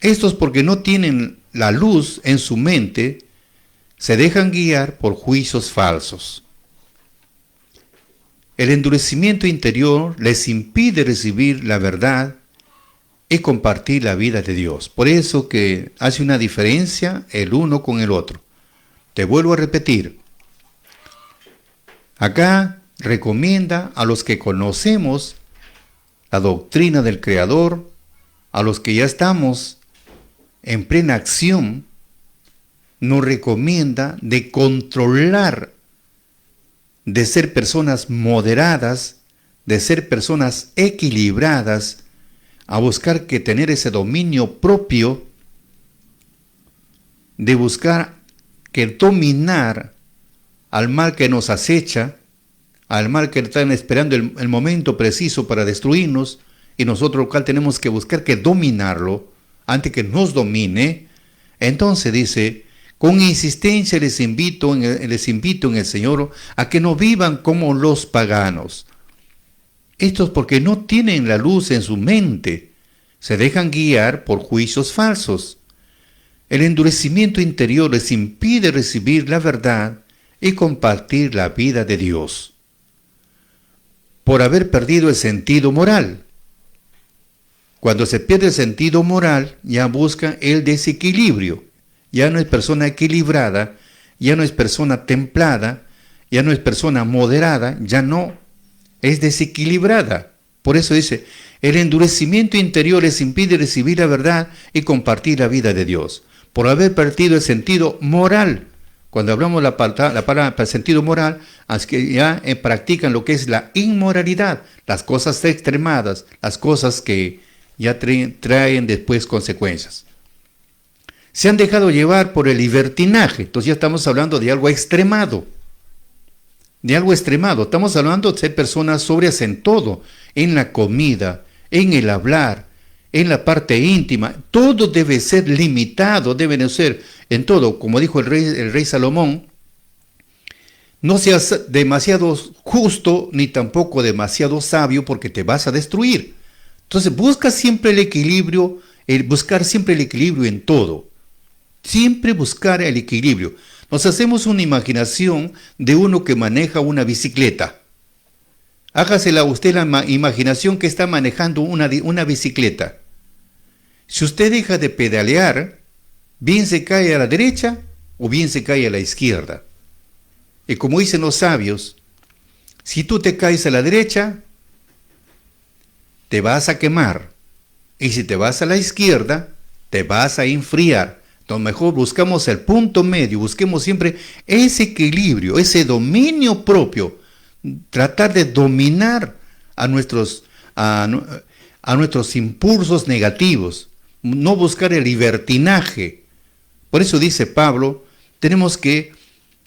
Estos, porque no tienen la luz en su mente, se dejan guiar por juicios falsos. El endurecimiento interior les impide recibir la verdad y compartir la vida de Dios. Por eso que hace una diferencia el uno con el otro. Te vuelvo a repetir. Acá recomienda a los que conocemos la doctrina del Creador, a los que ya estamos en plena acción, nos recomienda de controlar, de ser personas moderadas, de ser personas equilibradas, a buscar que tener ese dominio propio, de buscar que dominar al mal que nos acecha, al mal que están esperando el momento preciso para destruirnos, y nosotros local tenemos que buscar que dominarlo antes que nos domine. Entonces dice, con insistencia les invito en el Señor a que no vivan como los paganos. Estos porque no tienen la luz en su mente, se dejan guiar por juicios falsos. El endurecimiento interior les impide recibir la verdad y compartir la vida de Dios, por haber perdido el sentido moral. Cuando se pierde el sentido moral, ya busca el desequilibrio. Ya no es persona equilibrada, ya no es persona templada, ya no es persona moderada, ya no es desequilibrada. Por eso dice, el endurecimiento interior les impide recibir la verdad y compartir la vida de Dios, por haber perdido el sentido moral. Cuando hablamos la palabra sentido moral, es que ya practican lo que es la inmoralidad, las cosas extremadas, las cosas que ya traen después consecuencias. Se han dejado llevar por el libertinaje, entonces ya estamos hablando de algo extremado. de algo extremado. Estamos hablando de ser personas sobrias en todo, en la comida, en el hablar, en la parte íntima. Todo debe ser limitado, debe de ser en todo. Como dijo el rey Salomón, no seas demasiado justo ni tampoco demasiado sabio porque te vas a destruir. Entonces busca siempre el equilibrio, buscar siempre el equilibrio en todo. Siempre buscar el equilibrio. Nos hacemos una imaginación de uno que maneja una bicicleta. Hágasela usted la imaginación que está manejando una bicicleta. Si usted deja de pedalear, bien se cae a la derecha o bien se cae a la izquierda. Y como dicen los sabios, si tú te caes a la derecha, te vas a quemar. Y si te vas a la izquierda, te vas a enfriar. Entonces mejor buscamos el punto medio, busquemos siempre ese equilibrio, ese dominio propio. Tratar de dominar a nuestros impulsos negativos. No buscar el libertinaje. Por eso dice Pablo, tenemos que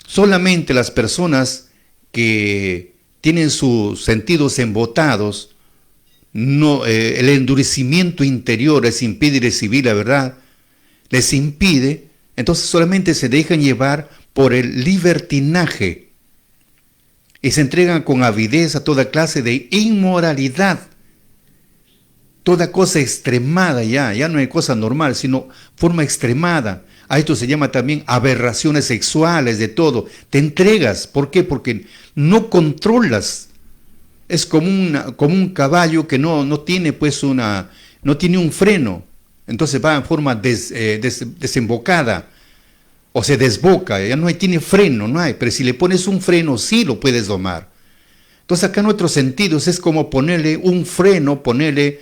solamente las personas que tienen sus sentidos embotados, el endurecimiento interior les impide recibir la verdad, les impide, entonces solamente se dejan llevar por el libertinaje y se entregan con avidez a toda clase de inmoralidad, toda cosa extremada ya no hay cosa normal, sino forma extremada. A esto se llama también aberraciones sexuales, de todo. Te entregas, ¿por qué? Porque no controlas. Es como un caballo que no tiene pues no tiene un freno. Entonces va en forma desembocada o se desboca, ya tiene freno, no hay. Pero si le pones un freno, sí lo puedes domar. Entonces acá en otros sentidos es como ponerle un freno, ponerle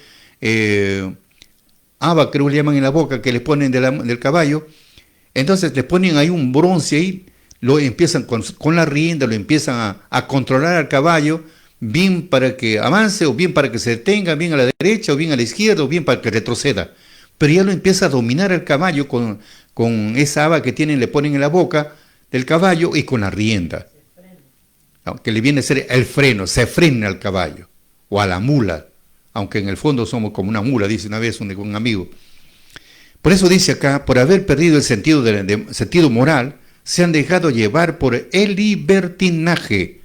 haba, creo que le llaman en la boca, que le ponen del caballo. Entonces le ponen ahí un bronce ahí, lo empiezan con la rienda, lo empiezan a controlar al caballo, bien para que avance o bien para que se detenga, bien a la derecha o bien a la izquierda o bien para que retroceda. Pero ya lo empieza a dominar el caballo con esa haba que tienen, le ponen en la boca del caballo y con la rienda. Que le viene a ser el freno, se frena al caballo o a la mula, aunque en el fondo somos como una mula, dice una vez un amigo. Por eso dice acá, por haber perdido el sentido moral, se han dejado llevar por el libertinaje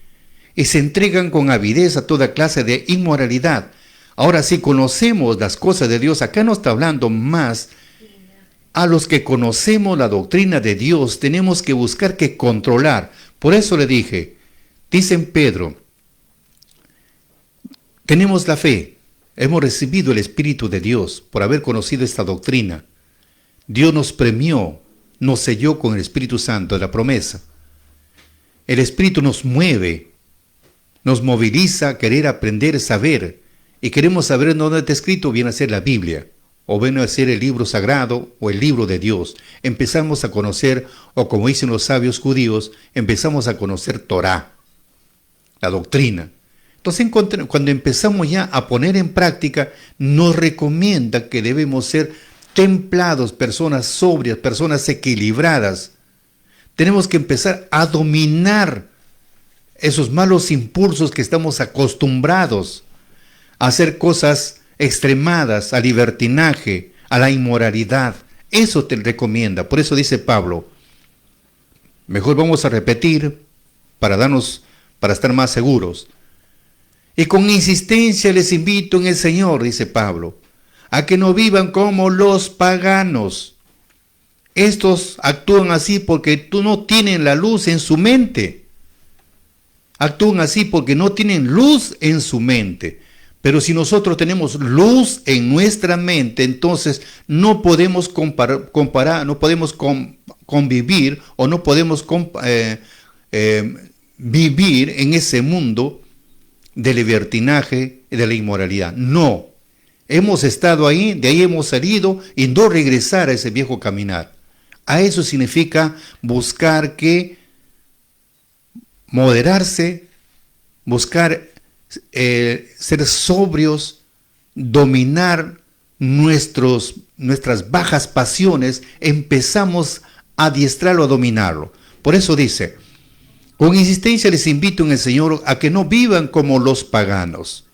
y se entregan con avidez a toda clase de inmoralidad. Ahora, si conocemos las cosas de Dios, acá no está hablando más a los que conocemos la doctrina de Dios, tenemos que buscar que controlar. Por eso le dije, dice en Pedro, tenemos la fe, hemos recibido el Espíritu de Dios por haber conocido esta doctrina. Dios nos premió, nos selló con el Espíritu Santo de la promesa. El Espíritu nos mueve, nos moviliza a querer aprender, saber. Y queremos saber en dónde está escrito, viene a ser la Biblia, o viene a ser el libro sagrado o el libro de Dios. Empezamos a conocer, o como dicen los sabios judíos, empezamos a conocer Torá, la doctrina. Entonces, cuando empezamos ya a poner en práctica, nos recomienda que debemos ser templados, personas sobrias, personas equilibradas. Tenemos que empezar a dominar esos malos impulsos que estamos acostumbrados a hacer cosas extremadas, al libertinaje, a la inmoralidad. Eso te recomienda. Por eso dice Pablo, mejor vamos a repetir para estar más seguros. Y con insistencia les invito en el Señor, dice Pablo, a que no vivan como los paganos. Estos actúan así porque no tienen la luz en su mente. Actúan así porque no tienen luz en su mente. Pero si nosotros tenemos luz en nuestra mente, entonces no podemos comparar, no podemos convivir o no podemos vivir en ese mundo del libertinaje y de la inmoralidad. No. Hemos estado ahí, de ahí hemos salido y no regresar a ese viejo caminar. A eso significa buscar que moderarse, buscar ser sobrios, dominar nuestras bajas pasiones, empezamos a adiestrarlo, a dominarlo. Por eso dice, Con insistencia les invito en el Señor a que no vivan como los paganos.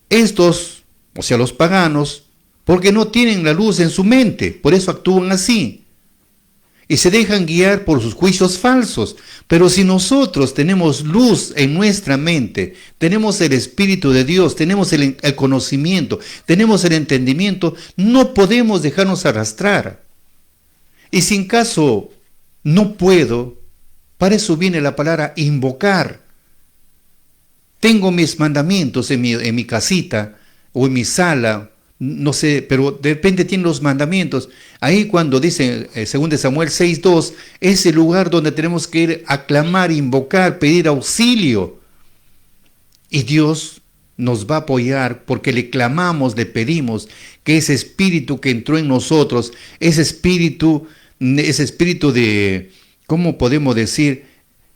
Estos, o sea, los paganos, porque no tienen la luz en su mente, por eso actúan así. Y se dejan guiar por sus juicios falsos. Pero si nosotros tenemos luz en nuestra mente, tenemos el Espíritu de Dios, tenemos el conocimiento, tenemos el entendimiento, no podemos dejarnos arrastrar. Y si en caso no puedo, para eso viene la palabra invocar. Tengo mis mandamientos en mi casita o en mi sala, no sé, pero de repente tiene los mandamientos. Ahí cuando dice, 2 Samuel 6:2, es el lugar donde tenemos que ir a clamar, invocar, pedir auxilio. Y Dios nos va a apoyar porque le clamamos, le pedimos que ese espíritu que entró en nosotros, ese espíritu de, ¿cómo podemos decir?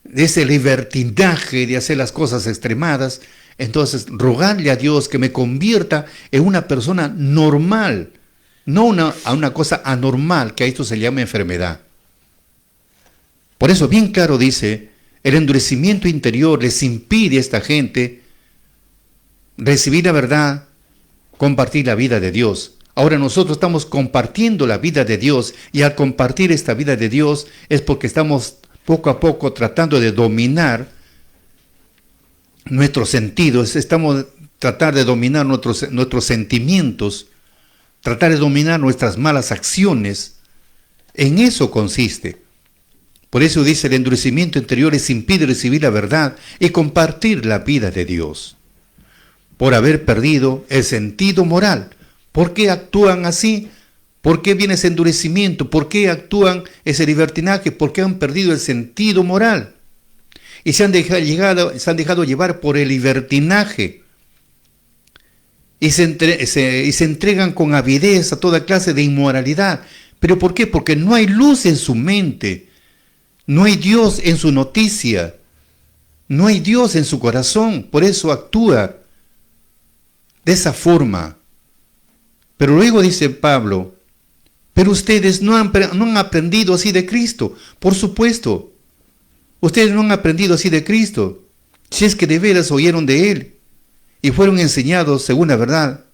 De ese libertinaje de hacer las cosas extremadas. Entonces, rogarle a Dios que me convierta en una persona normal, no a una cosa anormal, que a esto se llama enfermedad. Por eso, bien claro dice, el endurecimiento interior les impide a esta gente recibir la verdad, compartir la vida de Dios. Ahora nosotros estamos compartiendo la vida de Dios, y al compartir esta vida de Dios es porque estamos poco a poco tratando de dominar nuestros sentidos, estamos tratando de dominar nuestros sentimientos, tratar de dominar nuestras malas acciones. En eso consiste. Por eso dice, el endurecimiento interior les impide recibir la verdad y compartir la vida de Dios, por haber perdido el sentido moral. ¿Por qué actúan así? ¿Por qué viene ese endurecimiento? ¿Por qué actúan ese libertinaje? ¿Por qué han perdido el sentido moral? Y se han dejado llevar por el libertinaje. Y se entregan con avidez a toda clase de inmoralidad. ¿Pero por qué? Porque no hay luz en su mente. No hay Dios en su noticia. No hay Dios en su corazón. Por eso actúa de esa forma. Pero luego dice Pablo, pero ustedes no han aprendido así de Cristo. Por supuesto. Ustedes no han aprendido así de Cristo, si es que de veras oyeron de Él y fueron enseñados según la verdad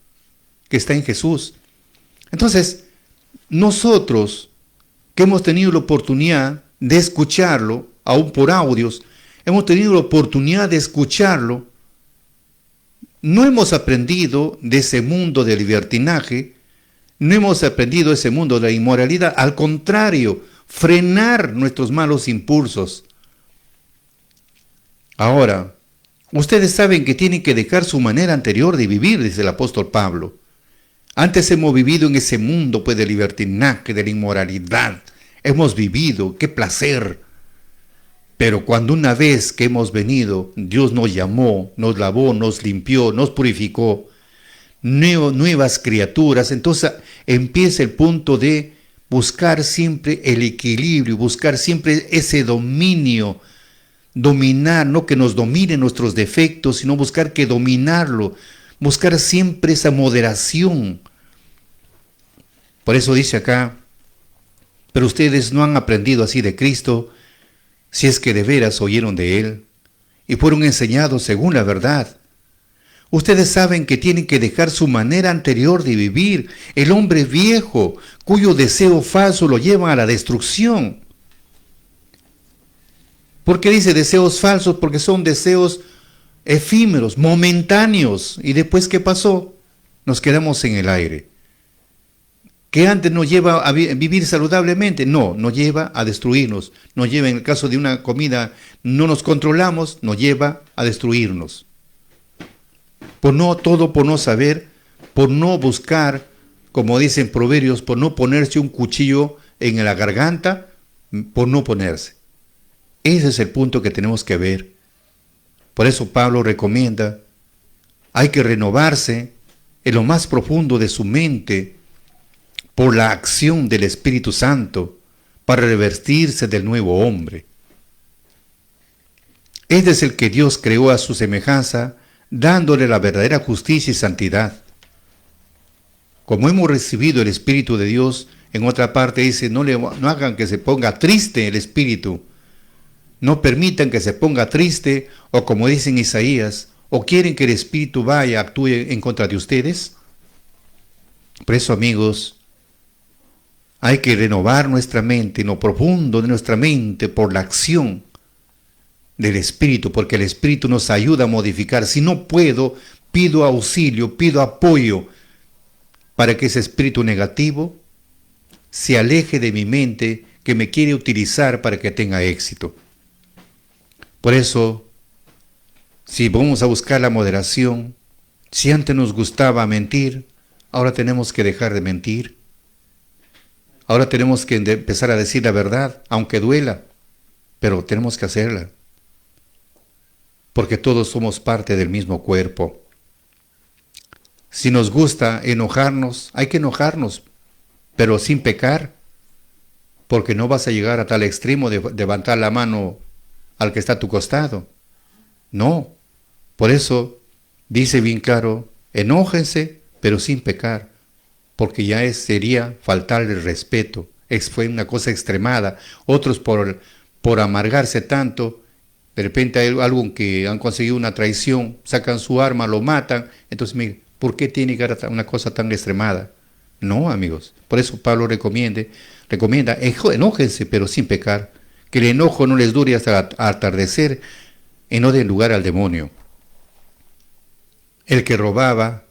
que está en Jesús. Entonces, nosotros que hemos tenido la oportunidad de escucharlo, aún por audios, hemos tenido la oportunidad de escucharlo, no hemos aprendido de ese mundo del libertinaje, no hemos aprendido de ese mundo de la inmoralidad, al contrario, frenar nuestros malos impulsos. Ahora, ustedes saben que tienen que dejar su manera anterior de vivir, dice el apóstol Pablo. Antes hemos vivido en ese mundo pues de libertinaje, de la inmoralidad. Hemos vivido, qué placer. Pero cuando una vez que hemos venido, Dios nos llamó, nos lavó, nos limpió, nos purificó, nuevas criaturas, entonces empieza el punto de buscar siempre el equilibrio, buscar siempre ese dominio, dominar, no que nos dominen nuestros defectos, sino buscar que dominarlo, buscar siempre esa moderación. Por eso dice acá, pero ustedes no han aprendido así de Cristo, si es que de veras oyeron de Él y fueron enseñados según la verdad. Ustedes saben que tienen que dejar su manera anterior de vivir, el hombre viejo, cuyo deseo falso lo lleva a la destrucción. ¿Por qué dice deseos falsos? Porque son deseos efímeros, momentáneos. ¿Y después qué pasó? Nos quedamos en el aire. ¿Que antes nos lleva a vivir saludablemente? No, nos lleva a destruirnos. Nos lleva, en el caso de una comida, no nos controlamos, nos lleva a destruirnos. Por no saber, por no buscar, como dicen Proverbios, por no ponerse un cuchillo en la garganta, por no ponerse. Ese es el punto que tenemos que ver. Por eso Pablo recomienda, hay que renovarse en lo más profundo de su mente por la acción del Espíritu Santo para revestirse del nuevo hombre. Este es el que Dios creó a su semejanza, dándole la verdadera justicia y santidad. Como hemos recibido el Espíritu de Dios, en otra parte dice, no hagan que se ponga triste el Espíritu. No permitan que se ponga triste o como dicen Isaías, o quieren que el Espíritu vaya, actúe en contra de ustedes. Por eso, amigos, hay que renovar nuestra mente en lo profundo de nuestra mente por la acción del Espíritu, porque el Espíritu nos ayuda a modificar. Si no puedo, pido auxilio, pido apoyo para que ese espíritu negativo se aleje de mi mente que me quiere utilizar para que tenga éxito. Por eso, si vamos a buscar la moderación, si antes nos gustaba mentir, ahora tenemos que dejar de mentir. Ahora tenemos que empezar a decir la verdad, aunque duela, pero tenemos que hacerla. Porque todos somos parte del mismo cuerpo. Si nos gusta enojarnos, hay que enojarnos, pero sin pecar, porque no vas a llegar a tal extremo de levantar la mano al que está a tu costado. No, por eso dice bien claro, enójense, pero sin pecar, porque ya sería faltarle el respeto. Fue una cosa extremada. Otros por amargarse tanto, de repente hay algo que han conseguido una traición, sacan su arma, lo matan. Entonces, mire, ¿por qué tiene que haber una cosa tan extremada? No, amigos. Por eso Pablo recomienda, enójense, pero sin pecar. Que el enojo no les dure hasta atardecer y no den lugar al demonio. El que robaba,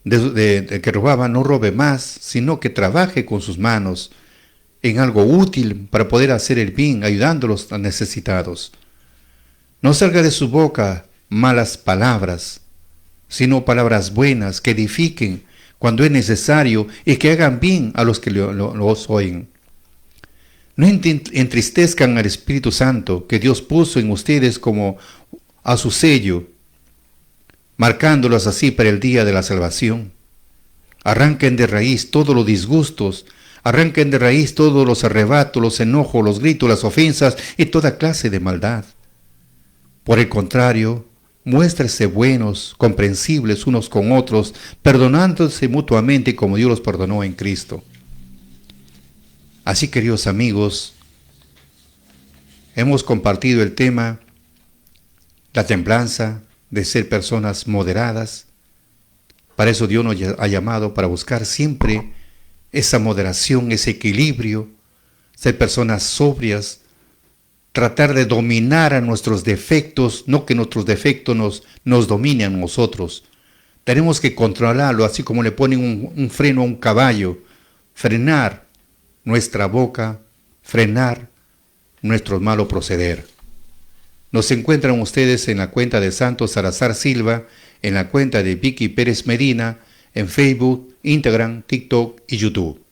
el que robaba no robe más, sino que trabaje con sus manos en algo útil para poder hacer el bien, ayudando a los necesitados. No salga de su boca malas palabras, sino palabras buenas que edifiquen cuando es necesario y que hagan bien a los que los oyen. No entristezcan al Espíritu Santo que Dios puso en ustedes como a su sello, marcándolos así para el día de la salvación. Arranquen de raíz todos los disgustos, arranquen de raíz todos los arrebatos, los enojos, los gritos, las ofensas y toda clase de maldad. Por el contrario, muéstrense buenos, comprensibles unos con otros, perdonándose mutuamente como Dios los perdonó en Cristo. Así, queridos amigos, hemos compartido el tema, la templanza, de ser personas moderadas. Para eso Dios nos ha llamado, para buscar siempre esa moderación, ese equilibrio, ser personas sobrias, tratar de dominar a nuestros defectos, no que nuestros defectos nos dominen a nosotros. Tenemos que controlarlo, así como le ponen un freno a un caballo, frenar nuestra boca, frenar nuestro malo proceder. Nos encuentran ustedes en la cuenta de Santos Salazar Silva, en la cuenta de Vicky Pérez Medina, en Facebook, Instagram, TikTok y YouTube.